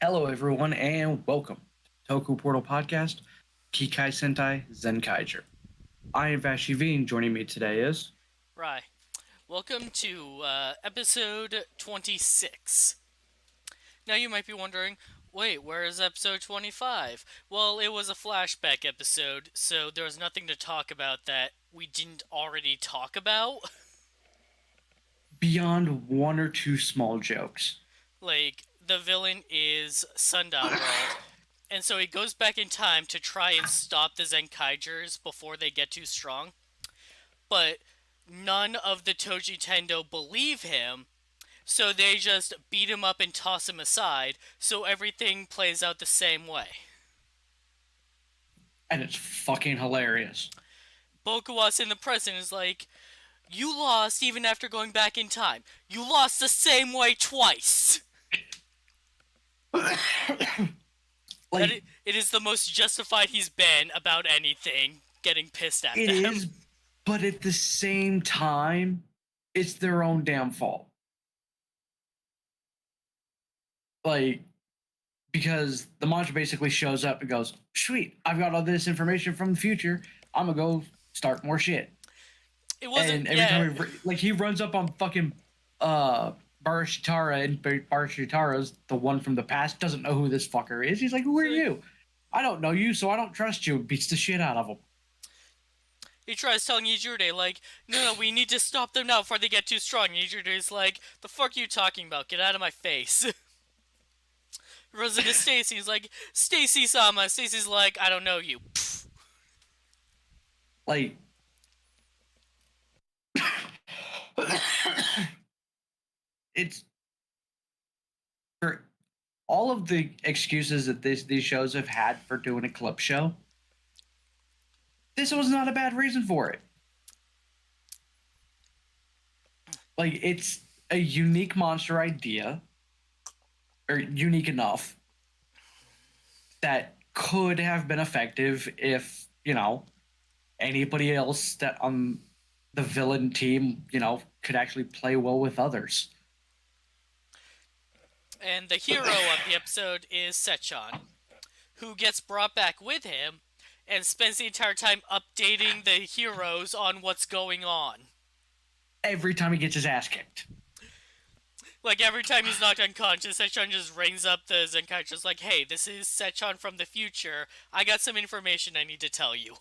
Hello, everyone, and welcome to Toku Portal Podcast, Kikai Sentai Zenkaiger. I am Vashi V, and joining me today is... Right. Welcome to episode 26. Now you might be wondering, wait, where is episode 25? Well, it was a flashback episode, so there was nothing to talk about that we didn't already talk about. Beyond one or two small jokes. Like, the villain is Sundial World, and so he goes back in time to try and stop the Zenkaigers before they get too strong. But none of the Toji Tendo believe him, so they just beat him up and toss him aside, so everything plays out the same way. And it's fucking hilarious. Bokuwas in the present is like, you lost even after going back in time. You lost the same way twice. Like, it is the most justified he's been about anything, getting pissed at it them. is, but at the same time, it's their own damn fault. Like, because the mantra basically shows up and goes, sweet, I've got all this information from the future. I'm gonna go start more shit. It wasn't, and every time he runs up on fucking Barashitara, and Barashitara's the one from the past, doesn't know who this fucker is. He's like, who are you? I don't know you, so I don't trust you. Beats the shit out of him. He tries telling Ijure, like, no, we need to stop them now before they get too strong. And Ijure's like, the fuck are you talking about? Get out of my face. He runs into Stacy. He's like, Stacy-sama. Stacy's like, I don't know you. Like, it's for all of the excuses that these shows have had for doing a clip show. This was not a bad reason for it. Like, it's a unique monster idea, or unique enough that could have been effective if, anybody else that on the villain team, could actually play well with others. And the hero of the episode is Sechan, who gets brought back with him and spends the entire time updating the heroes on what's going on. Every time he gets his ass kicked. Like, every time he's knocked unconscious, Sechan just rings up the Zenkaiger, like, hey, this is Sechan from the future. I got some information I need to tell you.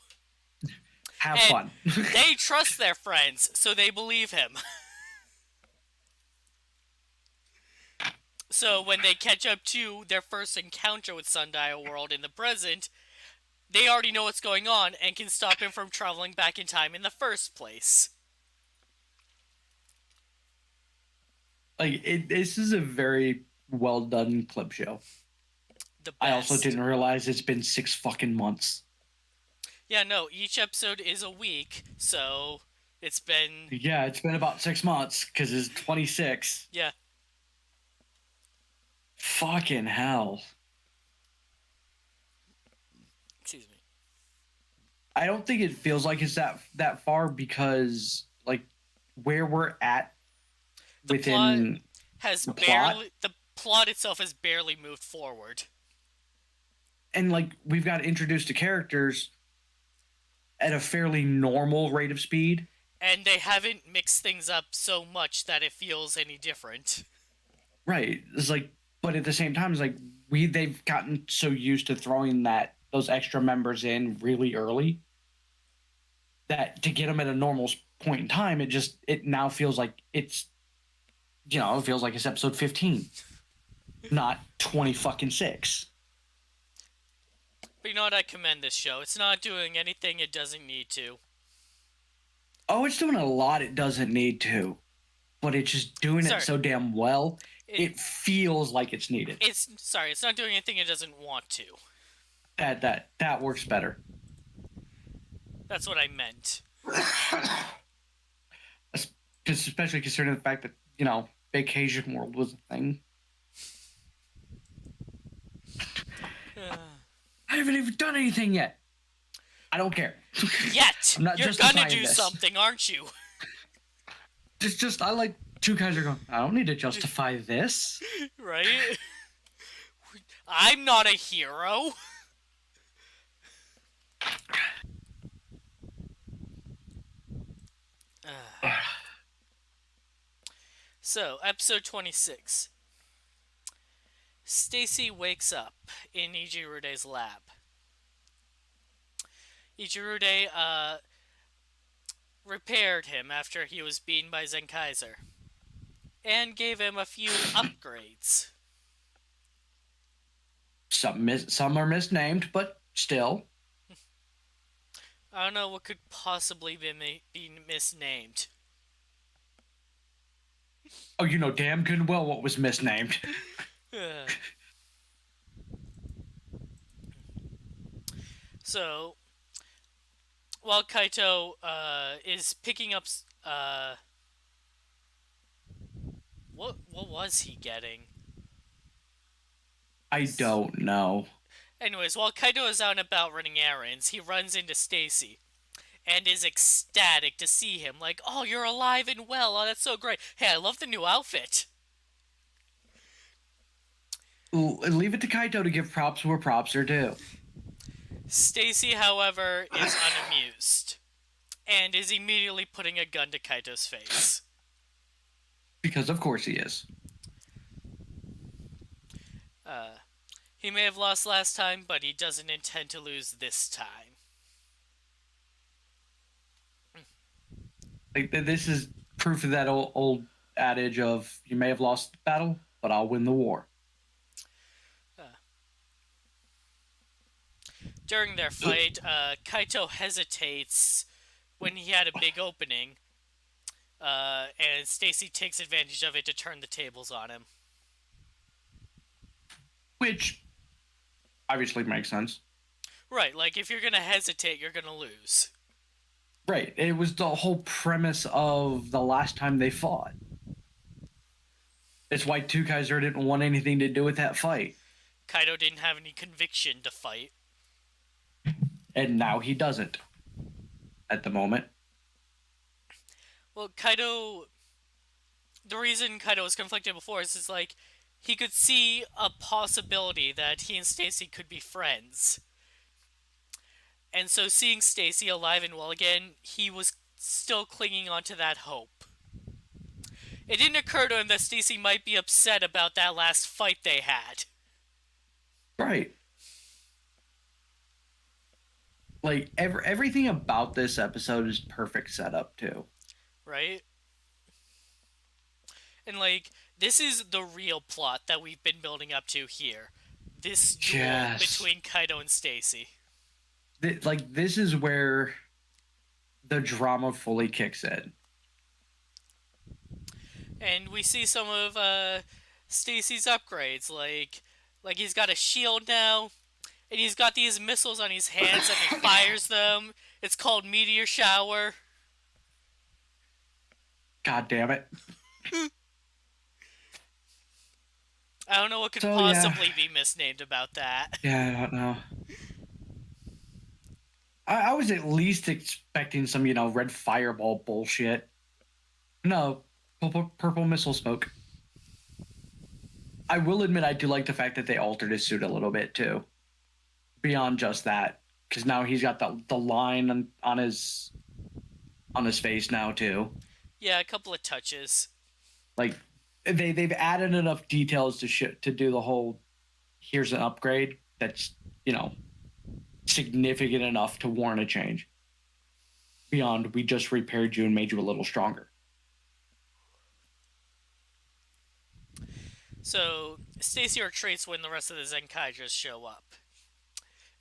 Have fun. They trust their friends, so they believe him. So when they catch up to their first encounter with Sundial World in the present, they already know what's going on and can stop him from traveling back in time in the first place. Like, this is a very well done clip show. The best. I also didn't realize it's been 6 fucking months. Yeah, no, each episode is a week, so it's been... Yeah, it's been about 6 months, because it's 26. Yeah. Fucking hell. Excuse me. I don't think it feels like it's that far because, like, where we're at the within the plot itself has barely moved forward. And, like, we've got introduced to characters at a fairly normal rate of speed. And they haven't mixed things up so much that it feels any different. Right. It's like, but at the same time, it's like they've gotten so used to throwing those extra members in really early that to get them at a normal point in time, it now feels like it feels like it's episode 15, not 20 fucking 6. But you know what? I commend this show. It's not doing anything it doesn't need to. Oh, it's doing a lot it doesn't need to, but it's just doing it so damn well. It feels like it's needed. It's not doing anything it doesn't want to. That works better. That's what I meant. Especially considering the fact that, Vacation World was a thing. I haven't even done anything yet. I don't care. Yet! You're gonna do something, aren't you? I like two guys are going, I don't need to justify this. Right? I'm not a hero. So, episode 26. Stacy wakes up in Ichirude's lab. Ichirude repaired him after he was beaten by Zenkaiser and gave him a few upgrades. Some are misnamed, but still. I don't know what could possibly be misnamed. Oh, you know damn good and well what was misnamed. So, while Kaito is picking up, what was he getting? I don't know. Anyways, while Kaito is out and about running errands, he runs into Stacy and is ecstatic to see him. Like, oh, you're alive and well. Oh, that's so great. Hey, I love the new outfit. Leave it to Kaito to give props where props are due. Stacy, however, is unamused and is immediately putting a gun to Kaito's face. Because of course he is. He may have lost last time, but he doesn't intend to lose this time. Like, this is proof of that old adage of you may have lost the battle, but I'll win the war. During their fight, Kaito hesitates when he had a big opening, and Stacy takes advantage of it to turn the tables on him. Which obviously makes sense. Right, like if you're gonna hesitate, you're gonna lose. Right. It was the whole premise of the last time they fought. It's why Two Kaiser didn't want anything to do with that fight. Kaito didn't have any conviction to fight. And now he doesn't. At the moment. Well, Kaito... The reason Kaito was conflicted before is like, he could see a possibility that he and Stacy could be friends. And so seeing Stacy alive and well again, he was still clinging on to that hope. It didn't occur to him that Stacy might be upset about that last fight they had. Right. Like, everything about this episode is perfect setup, too. Right? And, like, this is the real plot that we've been building up to here. This duel between Kaito and Stacy. This is where the drama fully kicks in. And we see some of Stacy's upgrades, like he's got a shield now, and he's got these missiles on his hands and he fires them. It's called Meteor Shower. God damn it. I don't know what could possibly be misnamed about that. Yeah, I don't know. I was at least expecting some, red fireball bullshit. No, purple missile smoke. I will admit I do like the fact that they altered his suit a little bit, too. Beyond just that. Because now he's got the line on his face now, too. Yeah, a couple of touches. Like, they've added enough details to do the whole, here's an upgrade that's, significant enough to warrant a change. Beyond, we just repaired you and made you a little stronger. So, Stacy retreats when the rest of the Zenkaigers show up.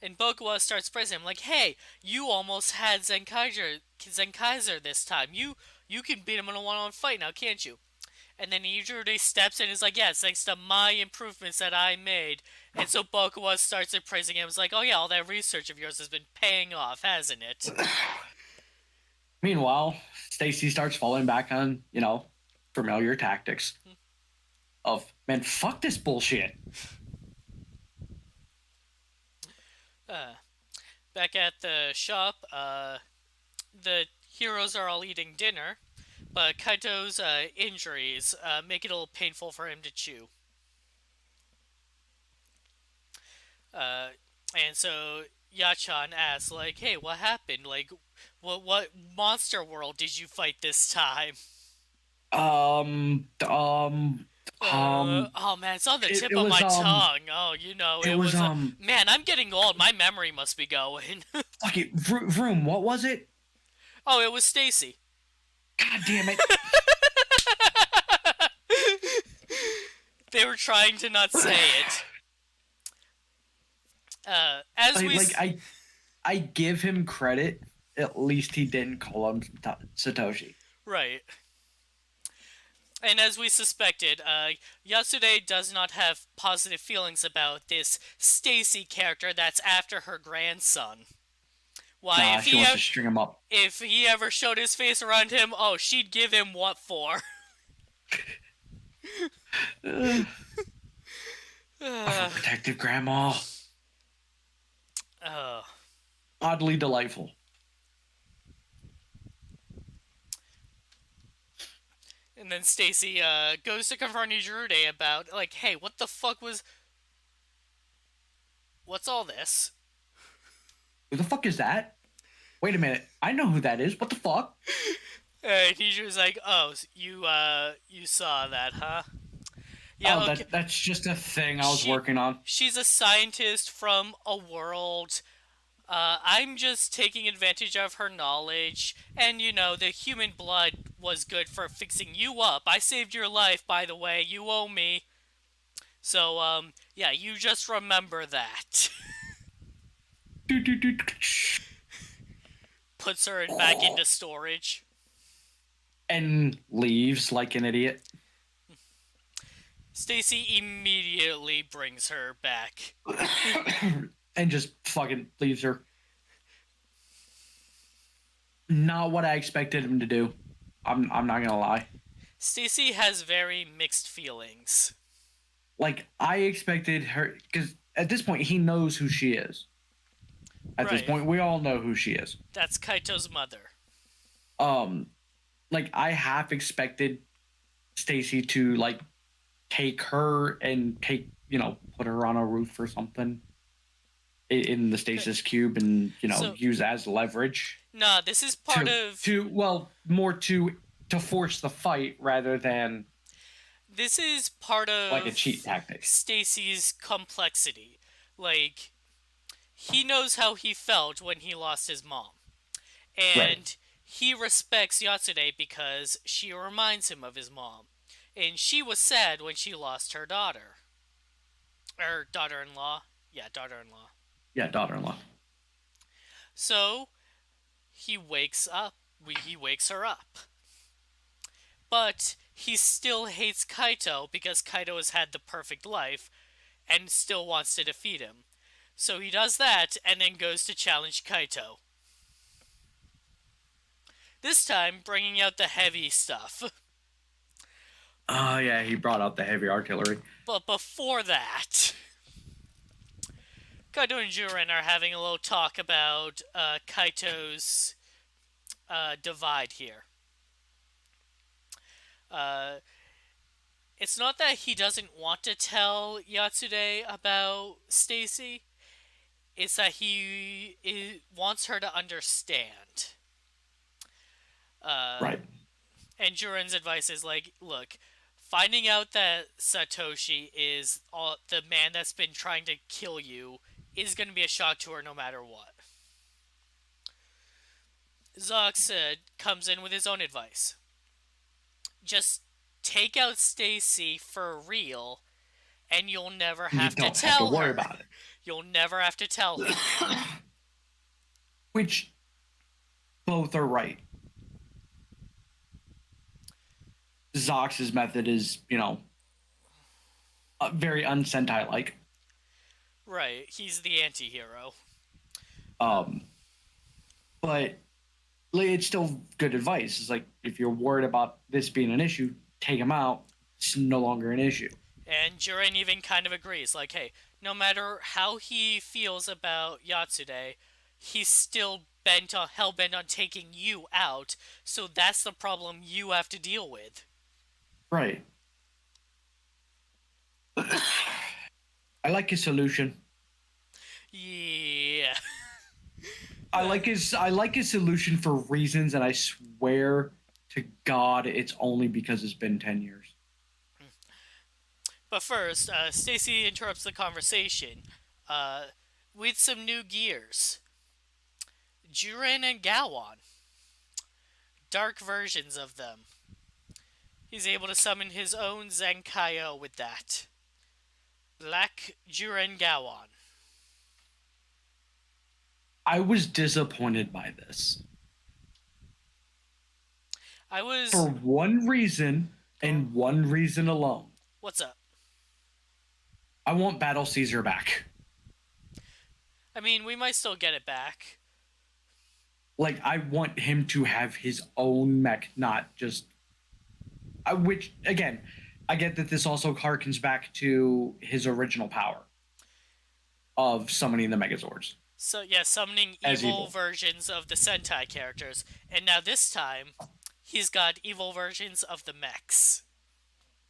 And Bokuwa starts praising him, like, hey, you almost had Zenkaiser this time. You can beat him in a one-on-one fight now, can't you? And then Ichirude steps in and is like, yes, thanks to my improvements that I made. And so Bokuwa starts praising him. It's like, oh yeah, all that research of yours has been paying off, hasn't it? Meanwhile, Stacy starts falling back on, familiar tactics. Of, man, fuck this bullshit. Back at the shop, the heroes are all eating dinner, but Kaito's injuries make it a little painful for him to chew. Uh, and so Yachan asks, like, "Hey, what happened? Like, what monster world did you fight this time?" Um, um, Oh man, it's on the it, tip it of was my tongue. Oh, it it was was. Man, I'm getting old. My memory must be going. fuck it, Vroom. What was it? Oh, it was Stacy. God damn it! They were trying to not say it. As we I give him credit. At least he didn't call him Satoshi. right, and as we suspected, Yasude does not have positive feelings about this Stacy character that's after her grandson. Why, Nah, she wants to string him up. if he ever showed his face around him, oh, she'd give him what for? Uh, Overprotective grandma. Oh. Oddly delightful. And then Stacy goes to confront Ijurude about, like, hey, what the fuck was... What's all this? Who the fuck is that? Wait a minute. I know who that is. What the fuck? And Ijurude's like, oh, you saw that, huh? Yeah, Oh, okay. that's just a thing I was working on. She's a scientist from a world. I'm just taking advantage of her knowledge, and the human blood was good for fixing you up. I saved your life, by the way. You owe me. So, yeah, you just remember that. Puts her back into storage. And leaves like an idiot. Stacy immediately brings her back. And just fucking leaves her. Not what I expected him to do. I'm not gonna lie. Stacy has very mixed feelings. Like, I expected her, because at this point he knows who she is. At this point, we all know who she is. That's Kaito's mother. Like, I half expected Stacy to like take her and put her on a roof or something in the stasis cube and use as leverage. Nah, this is part of more to force the fight rather than this is part of like a cheat tactic. Stacy's complexity. Like, he knows how he felt when he lost his mom. And he respects Yatsude because she reminds him of his mom. And she was sad when she lost her daughter. Or daughter-in-law. Yeah, daughter-in-law. Yeah, daughter-in-law. So, he wakes her up. But he still hates Kaito because Kaito has had the perfect life and still wants to defeat him. So he does that and then goes to challenge Kaito. This time, bringing out the heavy stuff. Oh, yeah, he brought out the heavy artillery. But before that, Kaito and Juren are having a little talk about Kaito's divide here. It's not that he doesn't want to tell Yatsude about Stacy. It's that he wants her to understand. Right. And Juren's advice is like, look, finding out that Satoshi is the man that's been trying to kill you is going to be a shock to her no matter what. Zox comes in with his own advice. Just take out Stacy for real, and you'll never have to tell her. Worry about it. You'll never have to tell her. Which, both are right. Zox's method is, very un-Sentai-like. Right, he's the anti-hero. But it's still good advice. It's like, if you're worried about this being an issue, take him out. It's no longer an issue. And Juren even kind of agrees, like, hey, no matter how he feels about Yatsude, he's still hell-bent on taking you out, so that's the problem you have to deal with. Right. I like his solution. Yeah. I like his solution for reasons, and I swear to God, it's only because it's been 10 years. But first, Stacy interrupts the conversation uh, with some new gears. Juren and Gawan. Dark versions of them. He's able to summon his own Zenkaiger with that. Black Juren Gawan. I was disappointed by this I was. for one reason and one reason alone. What's up? I want Battle Caesar back. I mean, we might still get it back. Like, I want him to have his own mech, not just. Which, again, I get that this also harkens back to his original power of summoning the Megazords. So, yeah, summoning evil versions of the Sentai characters. And now this time, he's got evil versions of the mechs.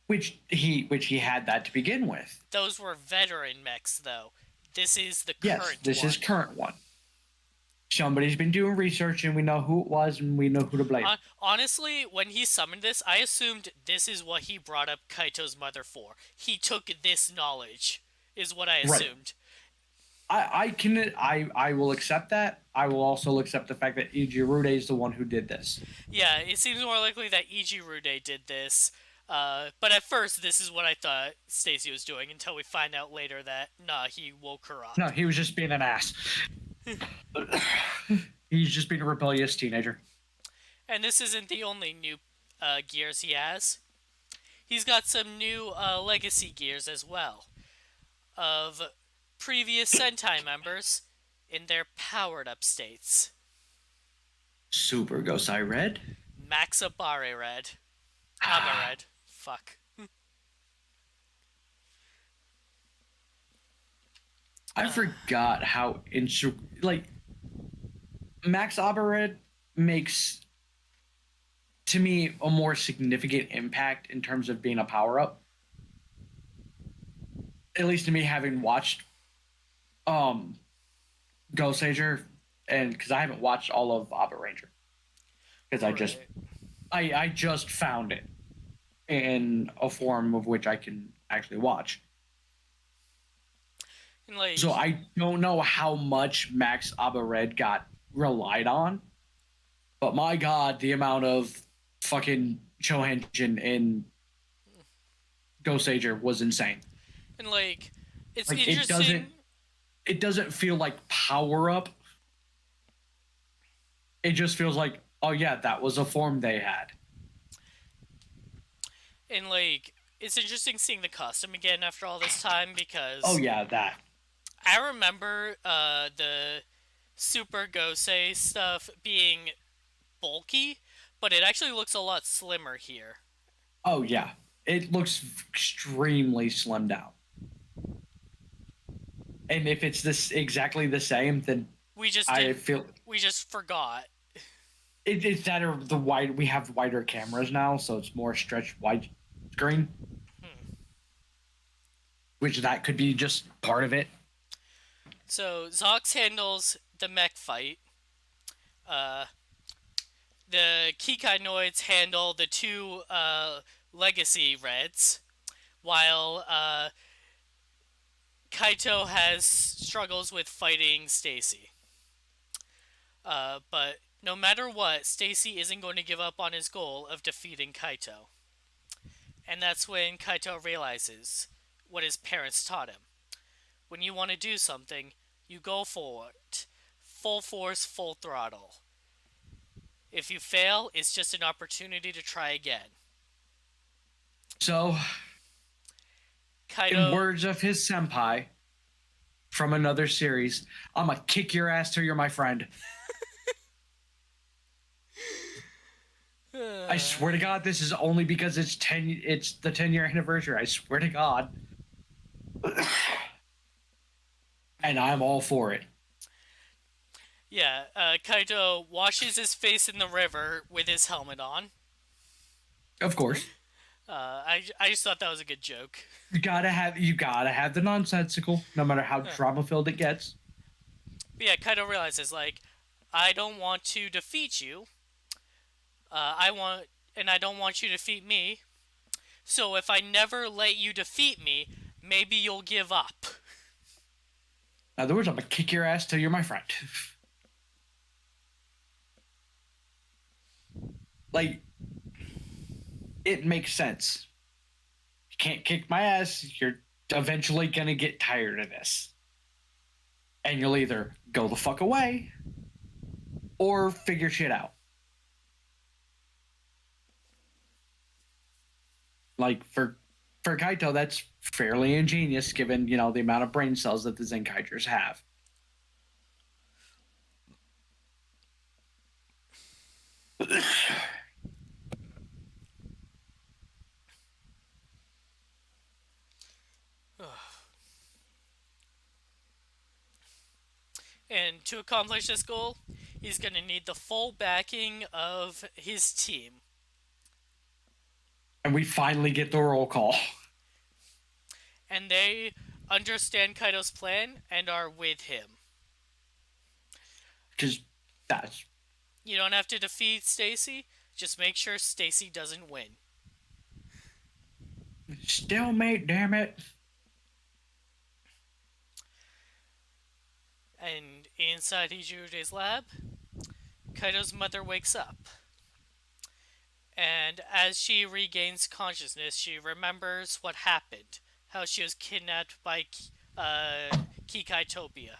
Which he had that to begin with. Those were veteran mechs, though. This is the Yes, current this one. is current one. Somebody's been doing research, and we know who it was, and we know who to blame. Honestly, when he summoned this, I assumed this is what he brought up Kaito's mother for. He took this knowledge, is what I assumed. Right. I will accept that. I will also accept the fact that Ijirude is the one who did this. Yeah, it seems more likely that Ijirude did this. But at first, this is what I thought Stacy was doing until we find out later that, nah, he woke her up. No, he was just being an ass. He's just being a rebellious teenager. And this isn't the only new gears he has. He's got some new legacy gears as well. Of previous Sentai members in their powered up states. Super Gosai Red. Max Abare Red. Abba Red. Fuck. I forgot how Max Aberred makes, to me, a more significant impact in terms of being a power up. At least to me, having watched Ghost Ranger, and because I haven't watched all of Abba Ranger, because I just found it in a form of which I can actually watch. And so I don't know how much Max Abba Red got relied on, but my god, the amount of fucking Chohenjin in Ghost Ranger was insane. And it's interesting. It doesn't feel like power up. It just feels like, oh yeah, that was a form they had. And it's interesting seeing the costume again after all this time because oh yeah, that. I remember the Super Gosei stuff being bulky, but it actually looks a lot slimmer here. Oh yeah, it looks extremely slimmed out. And if it's this exactly the same, then we just forgot. It's that or we have wider cameras now, so it's more stretched wide screen. Which that could be just part of it. So Zox handles the mech fight. The Kikai Noids handle the two legacy Reds, while Kaito has struggles with fighting Stacy. But no matter what, Stacy isn't going to give up on his goal of defeating Kaito. And that's when Kaito realizes what his parents taught him. When you want to do something, you go for it. Full force, full throttle. If you fail, it's just an opportunity to try again. So, Kaito, in words of his senpai from another series, I'm gonna kick your ass till you're my friend. I swear to God, this is only because it's the 10-year anniversary. I swear to God. And I'm all for it. Yeah, Kaito washes his face in the river with his helmet on. Of course. I just thought that was a good joke. You gotta have the nonsensical, no matter how drama filled it gets. But yeah, Kaido realizes, like, I don't want to defeat you. I want, and I don't want you to defeat me. So if I never let you defeat me, maybe you'll give up. In other words, I'm gonna kick your ass till you're my friend. Like, it makes sense. You can't kick my ass. You're eventually gonna get tired of this. And you'll either go the fuck away or figure shit out. Like for Kaito, that's fairly ingenious given, the amount of brain cells that the Zenkaigers have. And to accomplish this goal, he's going to need the full backing of his team. And we finally get the roll call. And they understand Kaido's plan and are with him. Because that's... You don't have to defeat Stacy, just make sure Stacy doesn't win. Stalemate, damn it. And inside Hijirude's lab, Kaido's mother wakes up. And as she regains consciousness, she remembers what happened. How she was kidnapped by Kikai Topia.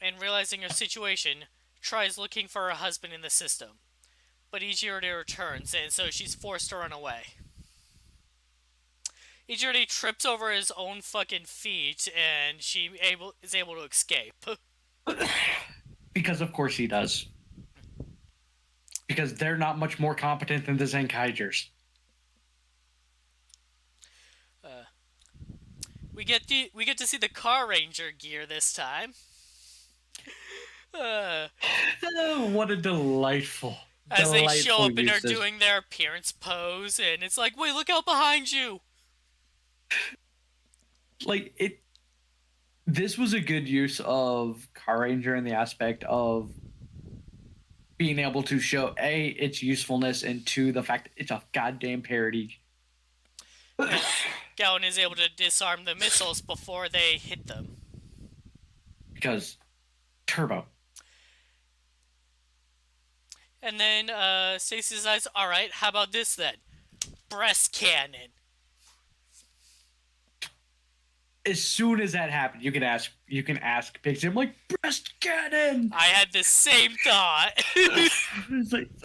And realizing her situation, tries looking for her husband in the system. But Ichirude returns, and so she's forced to run away. Ichirude trips over his own fucking feet, and she is able to escape. Because of course he does. Because they're not much more competent than the Zenkaigers. We get to see the Car Ranger gear this time. Oh, what a delightful. As they show up and are uses. doing their appearance pose, and it's like, wait, look out behind you! Like, this was a good use of Car Ranger in the aspect of being able to show A, its usefulness, and two, the fact that it's a goddamn parody. Gowan is able to disarm the missiles before they hit them. Because Turbo. And then Stacy decides, alright, how about this then? Breast cannon. As soon as that happened, you can ask Pixie. I'm like, breast cannon! I had the same thought. I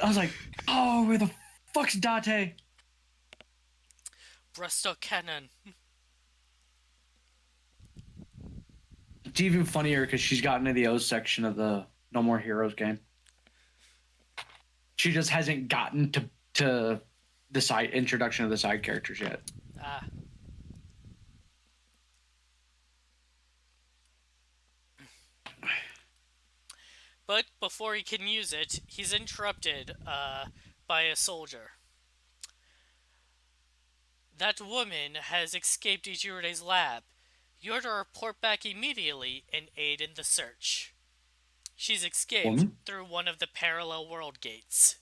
was like, oh, where the fuck's Date? Breast cannon. It's even funnier because she's gotten into the O section of the No More Heroes game. She just hasn't gotten to the side introduction of the side characters yet. But before he can use it, he's interrupted by a soldier. That woman has escaped Ichirude's lab. You're to report back immediately and aid in the search. She's escaped through one of the parallel world gates.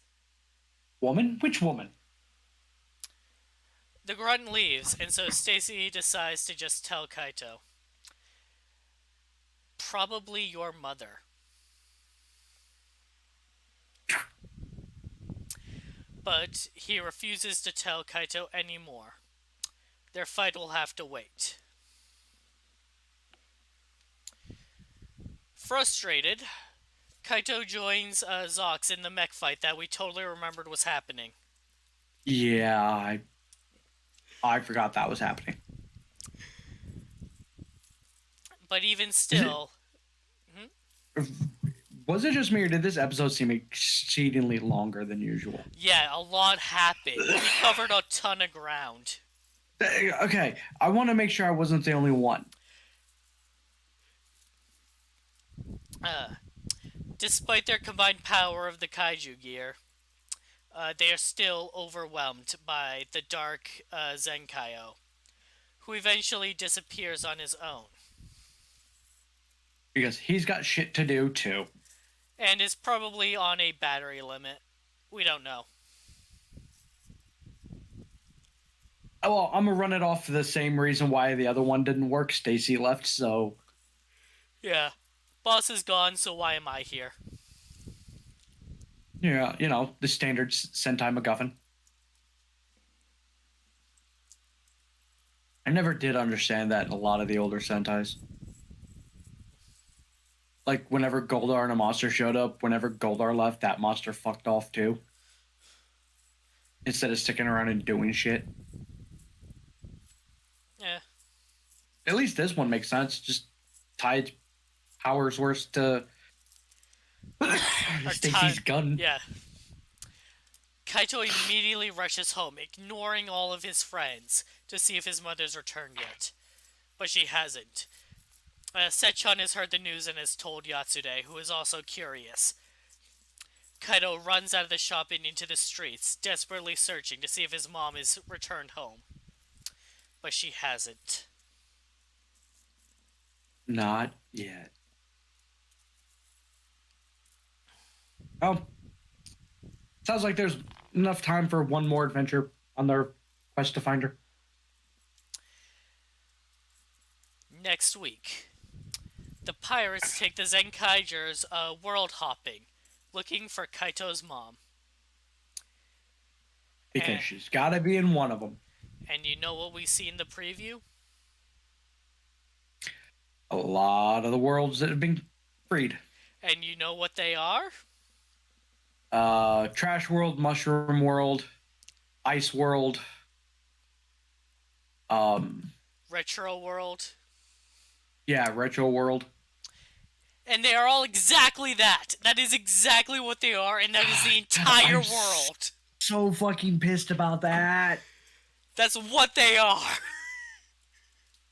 Woman? Which woman? The grunt leaves, and so Stacy decides to just tell Kaito. Probably your mother. But he refuses to tell Kaito anymore. Their fight will have to wait. Frustrated, Kaito joins Zox in the mech fight that we totally remembered was happening. Yeah, I forgot that was happening. But even still... Was it just me, or did this episode seem exceedingly longer than usual? Yeah, a lot happened. We covered a ton of ground. Okay, I want to make sure I wasn't the only one. Despite their combined power of the kaiju gear, they are still overwhelmed by the dark Zenkaiger, who eventually disappears on his own. because he's got shit to do too. And is probably on a battery limit. We don't know. Well, I'm gonna run it off for the same reason why the other one didn't work. Stacy left, so Yeah. Boss is gone, so why am I here? yeah, the standard Sentai MacGuffin. I never did understand that in a lot of the older Sentais. Like whenever Goldar and a monster showed up, whenever Goldar left, that monster fucked off too. Instead of sticking around and doing shit. Yeah. At least this one makes sense. Just tied powers worse to Stacy's gun. Yeah. Kaito immediately rushes home, ignoring all of his friends, to see if his mother's returned yet. But she hasn't. Sechan has heard the news and has told Yatsude, who is also curious. Kaito runs out of the shop and into the streets, desperately searching to see if his mom is returned home. But she hasn't. Not yet. Oh. Sounds like there's enough time for one more adventure on their quest to find her. Next week, the pirates take the Zenkaigers world hopping, looking for Kaito's mom. Because she's gotta be in one of them. And you know what we see in the preview? A lot of the worlds that have been freed. And you know what they are? Trash World, Mushroom World, Ice World, Retro World. Yeah, Retro World. And they are all exactly that. That is exactly what they are, and that is the entire world. So fucking pissed about that. That's what they are.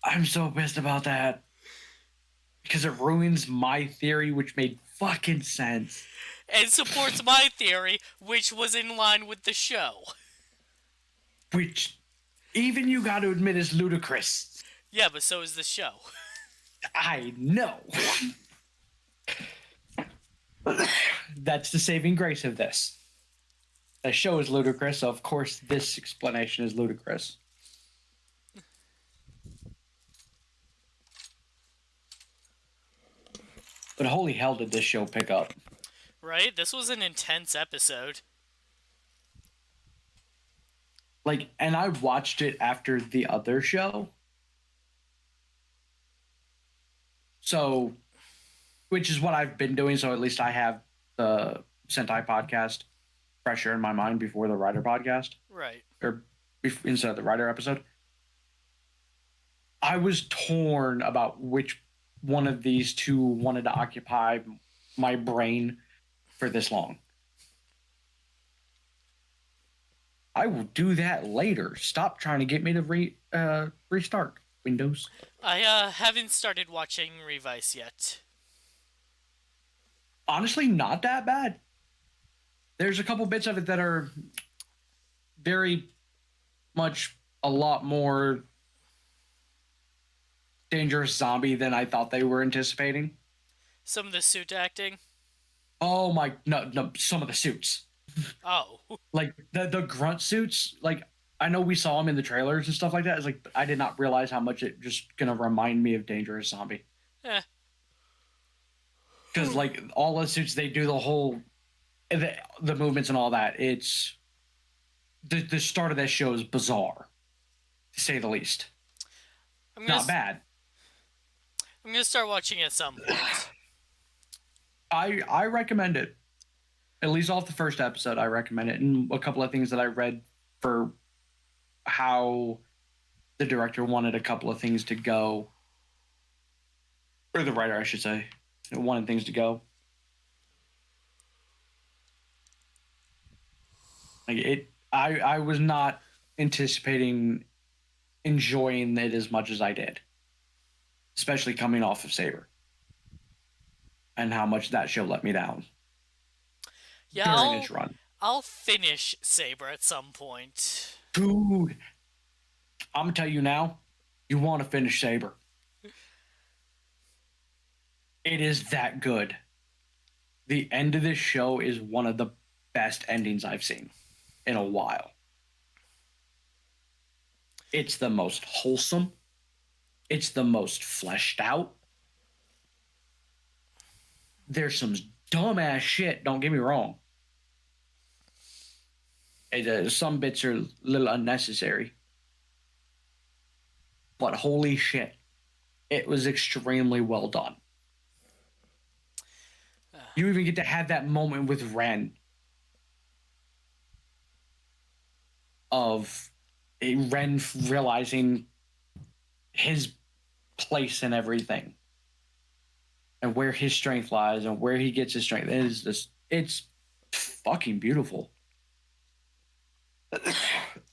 I'm so pissed about that. Because it ruins my theory, which made fucking sense. And supports my theory, which was in line with the show. Which, even you gotta admit, is ludicrous. Yeah, but so is the show. I know. That's the saving grace of this. The show is ludicrous, so of course this explanation is ludicrous. But holy hell did this show pick up. Right? This was an intense episode. Like, and I watched it after the other show. So, which is what I've been doing, so at least I have the Sentai podcast fresher in my mind before the Writer podcast. Right. Or instead of the Writer episode. I was torn about which one of these two wanted to occupy my brain for this long. I will do that later. Stop trying to get me to restart Windows. I haven't started watching Revice yet. Honestly, not that bad. There's a couple bits of it that are very much a lot more dangerous zombie than I thought they were anticipating. Some of the suit acting? Oh my, no, some of the suits. Oh. Like, the grunt suits, like, I know we saw them in the trailers and stuff like that. It's like, I did not realize how much it just gonna remind me of Dangerous Zombie. Because, like, all the suits, they do the whole, the movements and all that. It's, the start of that show is bizarre, to say the least. Not bad. I'm gonna start watching it at some point. I recommend it. At least off the first episode, I recommend it. And a couple of things that I read for how the director wanted a couple of things to go. Or the writer, I should say. Wanted things to go. Like I was not anticipating enjoying it as much as I did. Especially coming off of Saber. And how much that show let me down. Yeah, during its run. I'll finish Saber at some point. Dude, I'm gonna tell you now, you want to finish Saber. It is that good. The end of this show is one of the best endings I've seen in a while. It's the most wholesome. It's the most fleshed out. There's some dumbass shit, don't get me wrong. Some bits are a little unnecessary. But holy shit, it was extremely well done. You even get to have that moment with Ren of Ren realizing his place in everything and where his strength lies and where he gets his strength. It's fucking beautiful.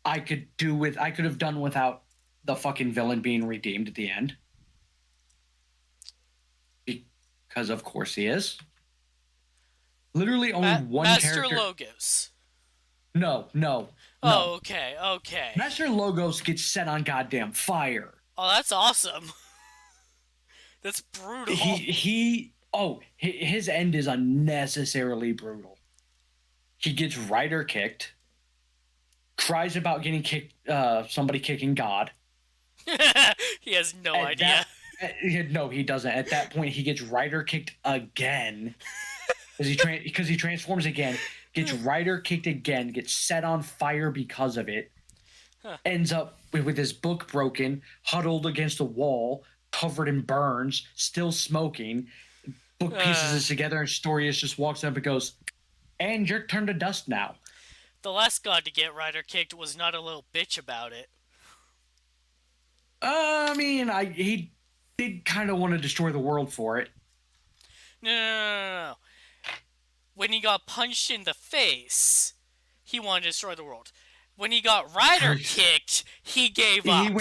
I could have done without the fucking villain being redeemed at the end. Because of course he is. Literally only one Master character. Logos. No. Oh, okay. Master Logos gets set on goddamn fire. Oh, that's awesome. That's brutal. His end is unnecessarily brutal. He gets Rider kicked, cries about getting kicked, somebody kicking God. He has no idea. No, he doesn't. At that point, he gets Rider kicked again. Because he transforms again, gets Rider kicked again, gets set on fire because of it, ends up with his book broken, huddled against a wall, covered in burns, still smoking. Book pieces it together, and Storius just walks up and goes, "And you're turned to dust now." The last god to get Rider kicked was not a little bitch about it. I mean, he did kind of want to destroy the world for it. No. When he got punched in the face, he wanted to destroy the world. When he got Rider kicked, he gave up.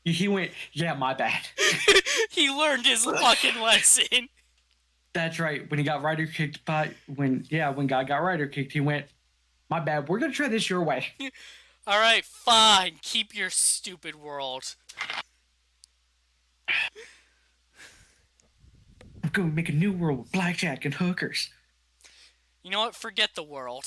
He went, yeah, my bad. He learned his fucking lesson. That's right. When he got Rider kicked when God got Rider kicked, he went, my bad. We're going to try this your way. All right, fine. Keep your stupid world. I'm going to make a new world with blackjack and hookers. You know what? Forget the world.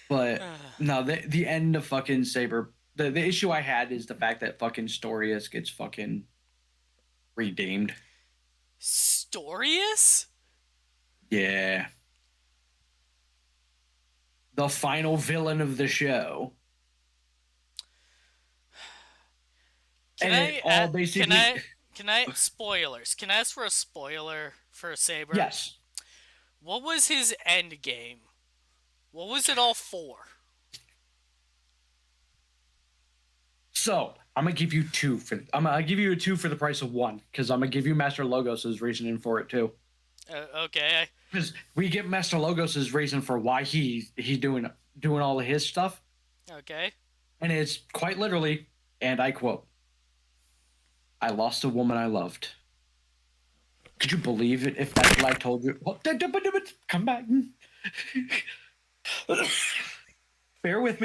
But no, the end of fucking Saber. The issue I had is the fact that fucking Storius gets fucking redeemed. Storius? Yeah. The final villain of the show. Can I spoilers? Can I ask for a spoiler for Saber? Yes. What was his end game? What was it all for? So I'm gonna give you I'll give you a 2 for the price of 1 because I'm gonna give you Master Logos' reasoning for it too. Okay. Because we get Master Logos' reason for why he's doing all of his stuff. Okay. And it's quite literally, and I quote, "I lost a woman I loved." Could you believe it if that's what I told you? Come back. Bear with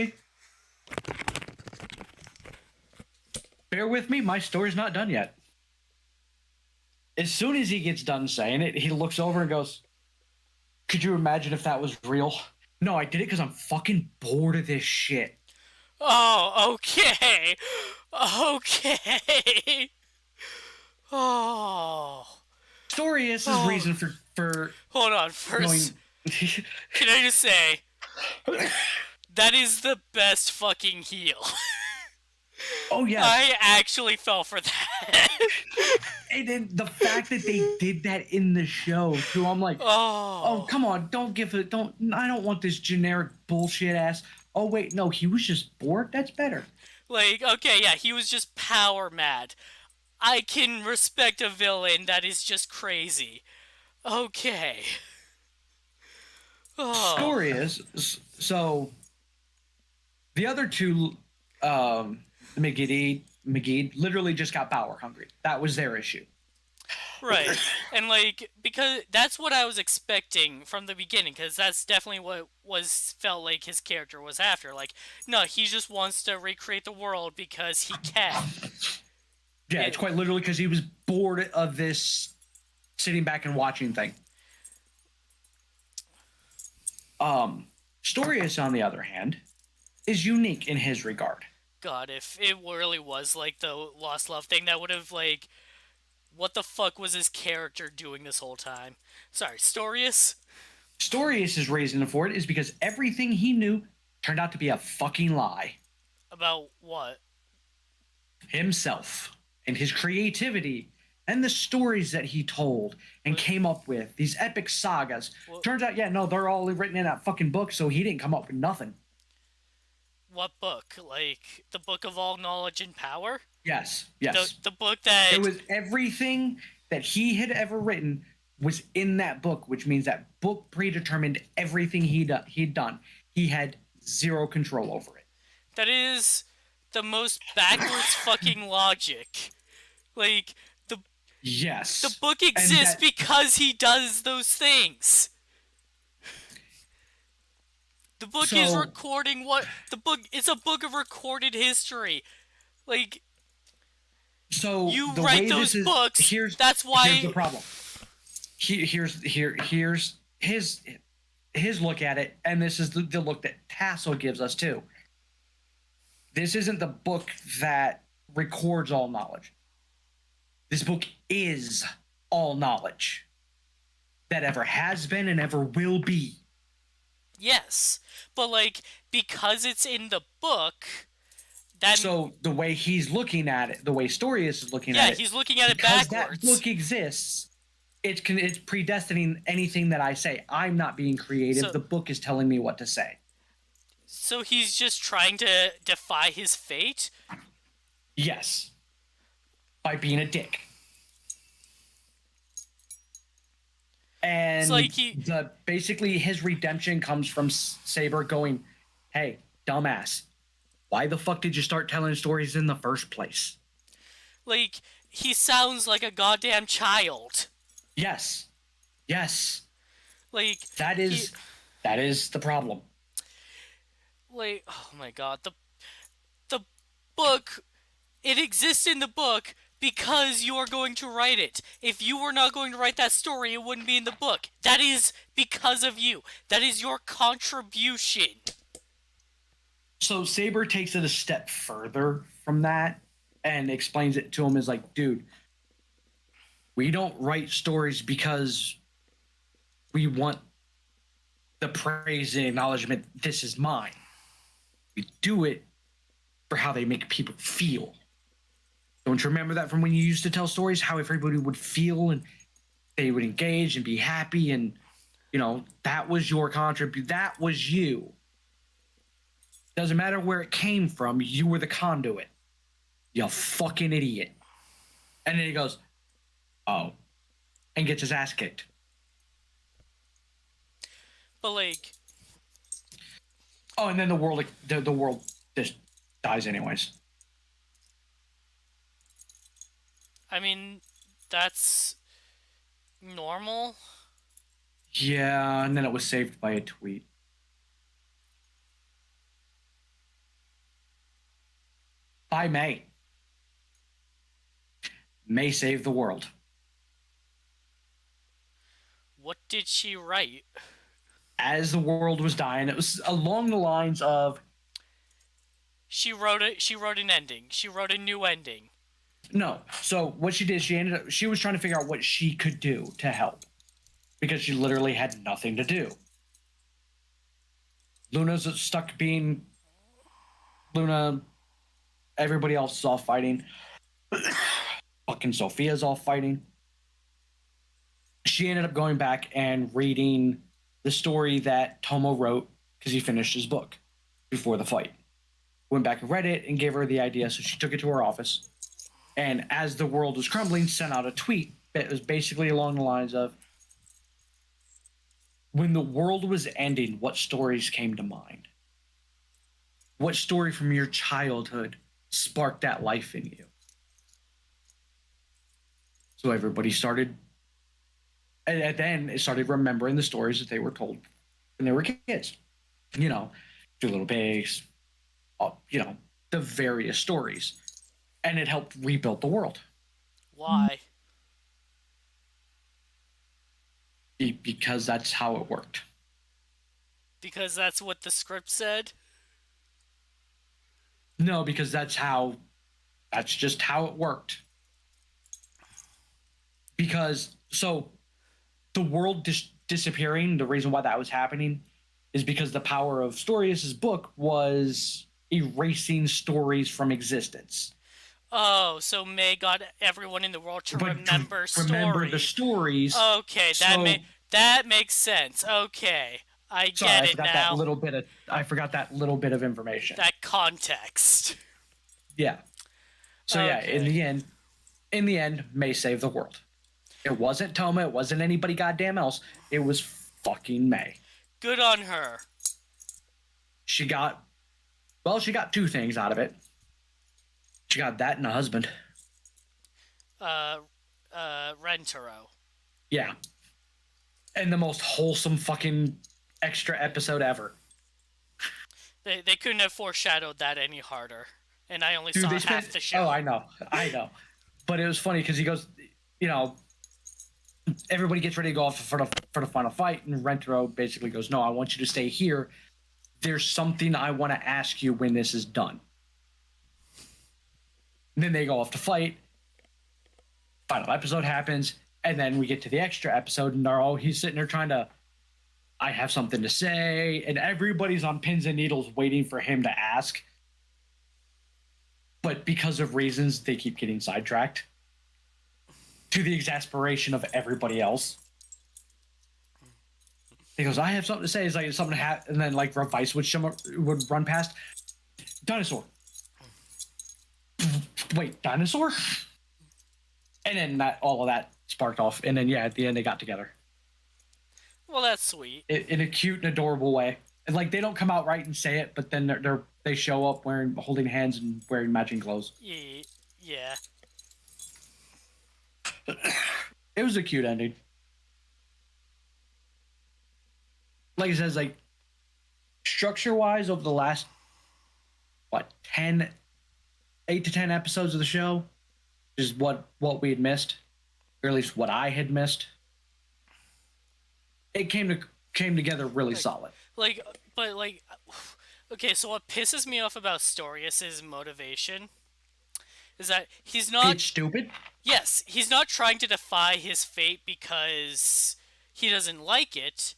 me. My story's not done yet. As soon as he gets done saying it, he looks over and goes, "Could you imagine if that was real?" No, I did it because I'm fucking bored of this shit. Oh, okay. Okay. Oh. Storius' reason for hold on first. Can I just say that is the best fucking heel. Oh yeah, I actually fell for that. And then the fact that they did that in the show too, I'm like, oh come on, I don't want this generic bullshit ass. Oh wait, no, he was just bored. That's better. Like, okay, yeah, he was just power mad. I can respect a villain that is just crazy. Okay. Story is so the other two, McGee literally just got power hungry. That was their issue. Right. And like, because that's what I was expecting from the beginning, because that's definitely what felt like his character was after. Like, no, he just wants to recreate the world because he can. Yeah, it's quite literally because he was bored of this sitting back and watching thing. Storius, on the other hand, is unique in his regard. God, if it really was like the Lost Love thing, that would have like, what the fuck was his character doing this whole time? Sorry, Storius? Storius' reason for it is because everything he knew turned out to be a fucking lie. About what? Himself and his creativity and the stories that he told and came up with, these epic sagas. Turns out, yeah, no, they're all written in that fucking book, so he didn't come up with nothing. What book? Like, the Book of All Knowledge and Power? Yes. The book that... It was everything that he had ever written was in that book, which means that book predetermined everything he'd done. He had zero control over it. That is the most backwards fucking logic. Like, Yes. the book exists because he does those things. The book is recording what... It's a book of recorded history. Like... So you write those books. That's why. Here's the problem. Here's his look at it, and this is the look that Tassel gives us too. This isn't the book that records all knowledge. This book is all knowledge that ever has been and ever will be. Yes, but like, because it's in the book. So the way he's looking at it, the way Storius is looking at it, yeah, he's looking at it backwards. Because that book exists, it's predestining anything that I say. I'm not being creative. The book is telling me what to say. So he's just trying to defy his fate? Yes. By being a dick. And it's like basically his redemption comes from Saber going, hey, dumbass. Why the fuck did you start telling stories in the first place? Like, he sounds like a goddamn child. Yes. Yes. Like... That is the problem. Like, oh my god. The book... It exists in the book because you are going to write it. If you were not going to write that story, it wouldn't be in the book. That is because of you. That is your contribution. So Saber takes it a step further from that and explains it to him as like, dude, we don't write stories because we want the praise and acknowledgement. This is mine. We do it for how they make people feel. Don't you remember that from when you used to tell stories, how everybody would feel and they would engage and be happy, and that was your contribution. That was you. Doesn't matter where it came from, you were the conduit. You fucking idiot. And then he goes, oh, and gets his ass kicked. But like, oh, and then the world just dies anyways. I mean, that's normal. Yeah, and then it was saved by a tweet. By May. May saved the world. What did she write? As the world was dying, it was along the lines of... She wrote an ending. She wrote a new ending. No. So what she did, she was trying to figure out what she could do to help. Because she literally had nothing to do. Luna's stuck being... Luna... Everybody else is all fighting. Fucking Sophia's all fighting. She ended up going back and reading the story that Tomo wrote because he finished his book before the fight. Went back and read it and gave her the idea, so she took it to her office. And as the world was crumbling, sent out a tweet that was basically along the lines of, when the world was ending, what stories came to mind? What story from your childhood sparked that life in you? So everybody started, and then it started remembering the stories that they were told when they were kids. Two Little Pigs, the various stories. and it helped rebuild the world. Why? Because that's how it worked. Because that's what the script said? No, because that's just how it worked. Because so the world disappearing, the reason why that was happening is because the power of Storius's book was erasing stories from existence. Oh, so May got everyone in the world to But remember remember the stories. stories. Okay, So that makes sense. Okay, I sorry, get I it forgot now. I forgot that little bit of information. That context. Yeah. So yeah, Okay. in the end, May saved the world. It wasn't Toma. It wasn't anybody goddamn else. It was fucking May. Good on her. She got two things out of it. She got that and a husband. Rentaro. Yeah. And the most wholesome fucking extra episode ever. They couldn't have foreshadowed that any harder. And I only Dude, saw half the show. Oh, I know. But it was funny because he goes, everybody gets ready to go off for the final fight, and Rentaro basically goes, "No, I want you to stay here. There's something I want to ask you when this is done." And then they go off to fight. Final episode happens, and then we get to the extra episode, and he's sitting there trying to, I have something to say, and everybody's on pins and needles waiting for him to ask. But because of reasons, they keep getting sidetracked to the exasperation of everybody else. He goes, "I have something to say." It's like something and then like Revice would run past. Dinosaur. Wait, dinosaur? And then all of that sparked off, and then yeah, at the end they got together. Well, that's sweet. In a cute and adorable way. And like they don't come out right and say it, but then they show up holding hands and wearing matching clothes. Yeah. It was a cute ending. Like it says, like structure wise, over the last 8 to 10 episodes of the show, is what we had missed, or at least what I had missed. It came together really solid. Okay, so what pisses me off about Storius's motivation is that he's not. It's stupid. Yes, he's not trying to defy his fate because he doesn't like it.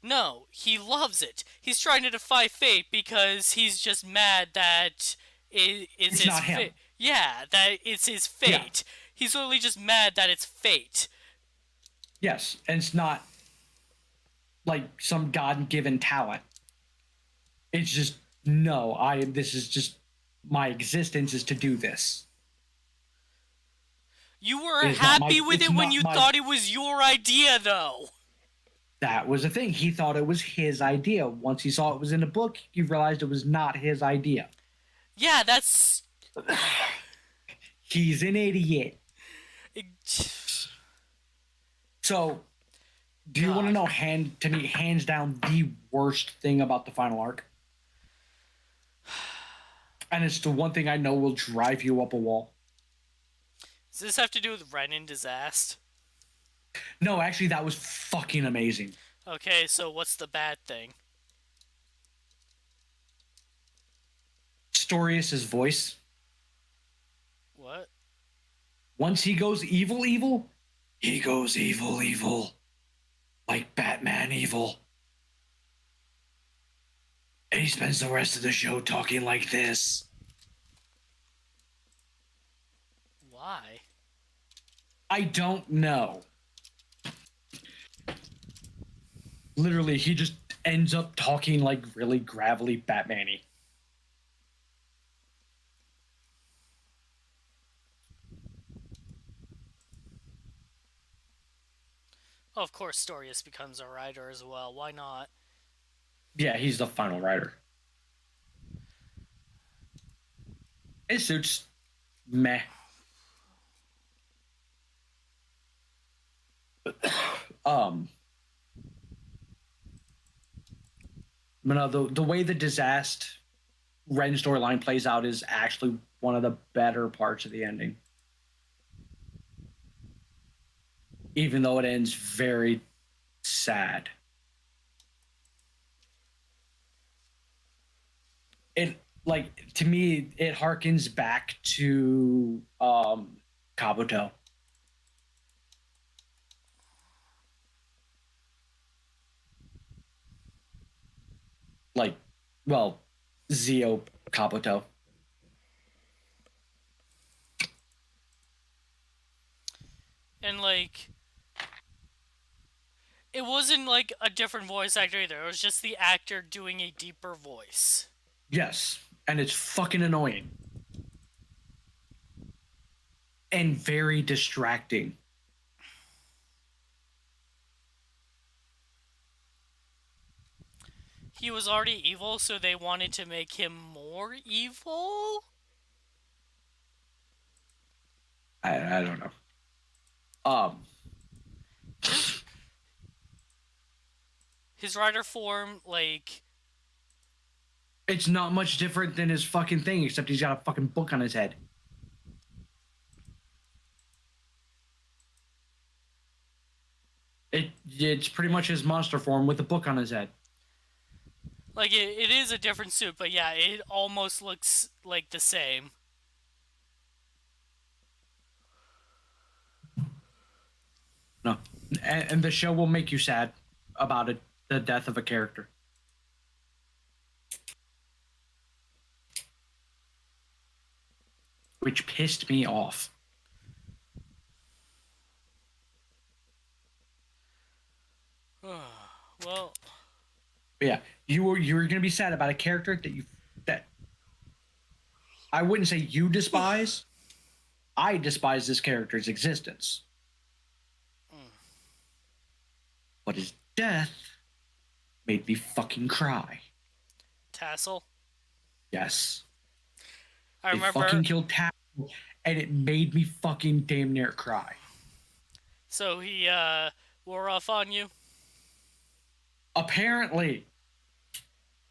No, he loves it. He's trying to defy fate because he's just mad that it's his not him. fate. Yeah, that it's his fate. Yeah. He's literally just mad that it's fate. Yes, and it's not like some God-given talent. It's just this is just my existence is to do this. You were happy with it when you thought it was your idea, though. That was the thing. He thought it was his idea. Once he saw it was in a book, he realized it was not his idea. Yeah, that's... He's an idiot. So, do you want to know, hands down, the worst thing about the final arc? And it's the one thing I know will drive you up a wall. Does this have to do with Renin Disaster? No, actually, that was fucking amazing. Okay, so what's the bad thing? Storius's voice. What? Once he goes evil, he goes evil. Like Batman evil. And he spends the rest of the show talking like this. Why? I don't know. Literally, he just ends up talking like really gravelly Batman-y. Oh, of course Storius becomes a writer as well. Why not? Yeah, he's the final writer. It suits meh. But no, the way the Disaster Ren storyline plays out is actually one of the better parts of the ending. Even though it ends very sad. It like to me it harkens back to Kabuto. Like, well, Zio Kabuto. And like, it wasn't like a different voice actor either. It was just the actor doing a deeper voice. Yes, and it's fucking annoying and very distracting. He was already evil, so they wanted to make him more evil? I don't know. His, his rider form, like, It's not much different than his fucking thing, except he's got a fucking book on his head. It's pretty much his monster form with a book on his head. like it is a different suit, but yeah, it almost looks like the same. No, and the show will make you sad about it, the death of a character. Which pissed me off. Well, But yeah, you were gonna be sad about a character that I wouldn't say you despise. I despise this character's existence. But his death made me fucking cry. Tassel. Yes. I They remember. fucking killed Tassel, and it made me fucking damn near cry. So he wore off on you. Apparently,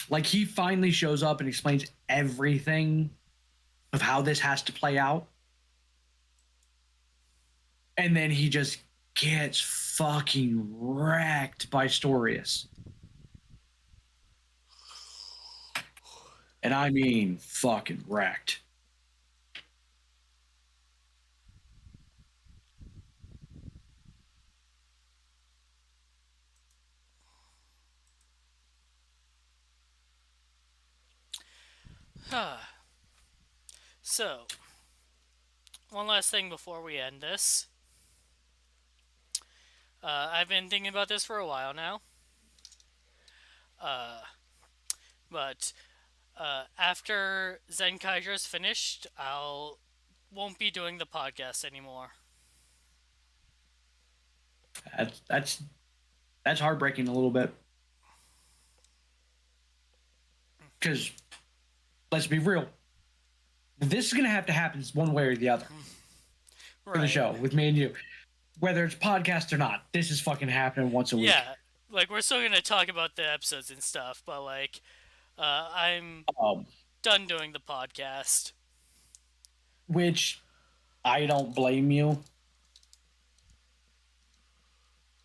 like he finally shows up and explains everything of how this has to play out. And then he just gets fucking wrecked by Storius. And I mean fucking wrecked. So, one last thing before we end this. I've been thinking about this for a while now. But after Zenkaiger is finished, I'll won't be doing the podcast anymore. That's heartbreaking a little bit. Because let's be real, this is gonna have to happen one way or the other for the show with me and you, whether it's podcast or not. This is fucking happening once a week. Yeah, like we're still gonna talk about the episodes and stuff, but like, I'm done doing the podcast. Which I don't blame you.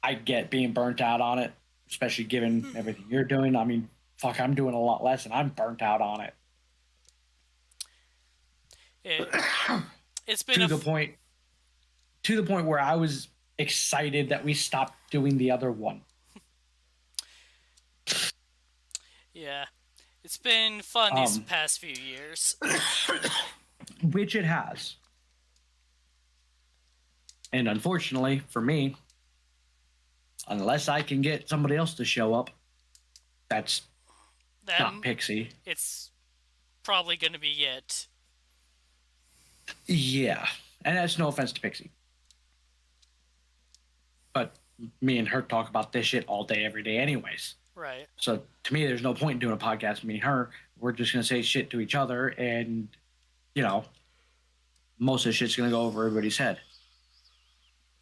I get being burnt out on it, especially given everything you're doing. I mean, fuck, I'm doing a lot less and I'm burnt out on it. It's been to the point where I was excited that we stopped doing the other one. Yeah, it's been fun these past few years. Which it has. And unfortunately for me, unless I can get somebody else to show up, that's not Pixie. It's probably going to be it. Yeah. And that's no offense to Pixie. But me and her talk about this shit all day, every day anyways. Right. So to me, there's no point in doing a podcast with me and her. We're just going to say shit to each other and, you know, most of the shit's going to go over everybody's head.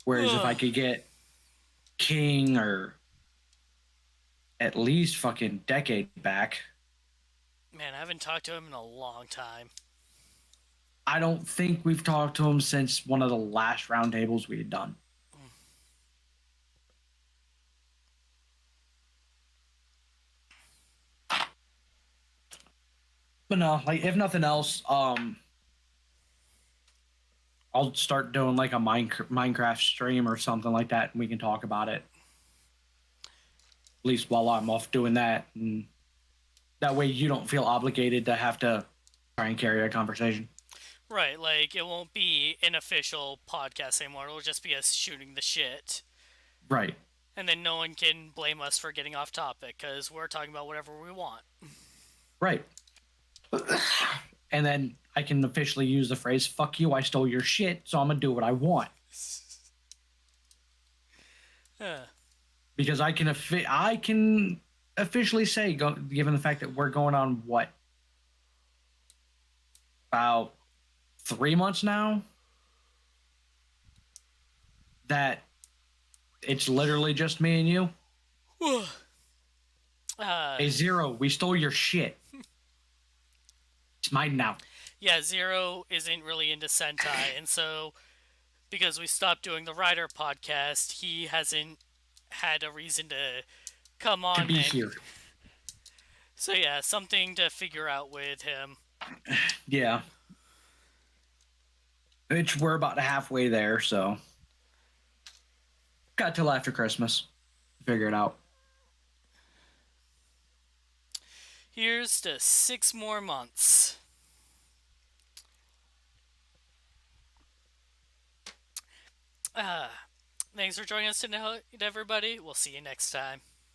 Whereas if I could get King or at least fucking Decade back. Man, I haven't talked to him in a long time. I don't think we've talked to him since one of the last roundtables we had done. But no, like if nothing else, I'll start doing like a Minecraft stream or something like that, and we can talk about it. At least while I'm off doing that, and that way you don't feel obligated to have to try and carry a conversation. Right, like it won't be an official podcast anymore. It'll just be us shooting the shit. Right. And then no one can blame us for getting off topic because we're talking about whatever we want. Right. And then I can officially use the phrase "fuck you, I stole your shit, so I'm gonna do what I want." Because I can officially say, given the fact that we're going on what, about 3 months now, that it's literally just me and you. Hey Zero, we stole your shit. It's mine now. Yeah, Zero isn't really into Sentai, and so because we stopped doing the Rider podcast, he hasn't had a reason to come on To be and here. so yeah, something to figure out with him. Yeah. Which we're about halfway there, so got till after Christmas to figure it out. Here's to 6 more months. Thanks for joining us tonight, everybody. We'll see you next time.